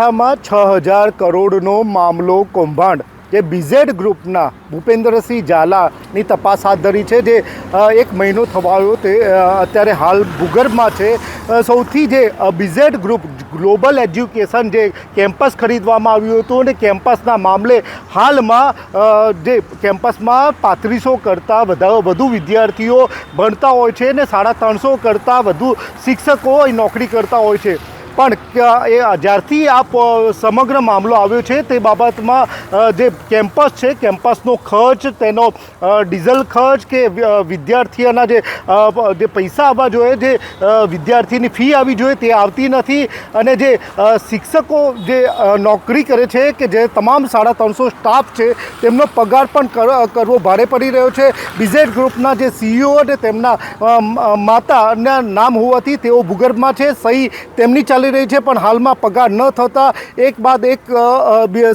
માં 6,000 કરોડનો મામલો કૌભાંડ જે બીઝેડ ગ્રુપના ભૂપેન્દ્રસિંહ ઝાલાની તપાસ હાથ ધરી છે, જે એક મહિનો થવાયો તે અત્યારે હાલ ભૂગર્ભમાં છે. સૌથી જે બીઝેડ ગ્રુપ ગ્લોબલ એજ્યુકેશન જે કેમ્પસ ખરીદવામાં આવ્યું હતું અને કેમ્પસના મામલે હાલમાં જે કેમ્પસમાં 3500 કરતાં વધુ વિદ્યાર્થીઓ ભણતા હોય છે અને 350 કરતાં વધુ શિક્ષકો નોકરી કરતા હોય છે. પણ એ જ્યારથી આ સમગ્ર મામલો આવ્યો છે તે બાબતમાં જે કેમ્પસ છે, કેમ્પસનો ખર્ચ, તેનો ડીઝલ ખર્ચ કે વિદ્યાર્થીઓના જે પૈસા આવવા જોઈએ, જે વિદ્યાર્થીની ફી આવવી જોઈએ તે આવતી નથી. અને જે શિક્ષકો જે નોકરી કરે છે કે જે તમામ 350 સ્ટાફ છે તેમનો પગાર પણ કરવો ભારે પડી રહ્યો છે. બીઝેડ ગ્રુપના જે CEO અને તેમના માતાના નામ હોવાથી તેઓ ભૂગર્ભમાં છે, સહી તેમની ચાલી રહી છે, પણ હાલમાં પગાર ન થતાં એક બાદ એક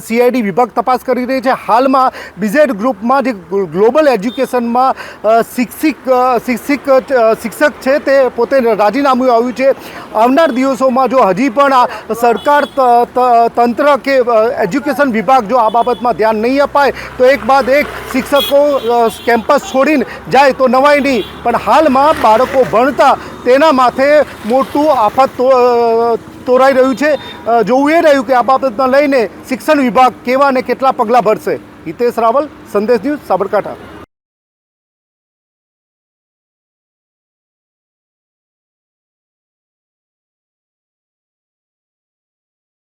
CID વિભાગ તપાસ કરી રહી છે. હાલમાં બીઝેડ ગ્રુપમાં જે ગ્લોબલ એજ્યુકેશનમાં શિક્ષક છે તે પોતે રાજીનામું આવ્યું છે. આવનાર દિવસોમાં જો હજી પણ આ સરકાર તંત્ર કે એજ્યુકેશન વિભાગ જો આ બાબતમાં ધ્યાન નહીં અપાય તો એક બાદ એક શિક્ષકો કેમ્પસ છોડીને જાય તો નવાય નહીં. પણ હાલમાં બાળકો ભણતા તેના માથે મોટું આફત તોરાઈ રહ્યું છે. જોવું એ રહ્યું કે આ બાબતમાં લઈને શિક્ષણ વિભાગ કેવા અને કેટલા પગલાં ભરશે. હિતેશ રાવલ, સંદેશ ન્યૂઝ, સાબરકાંઠા.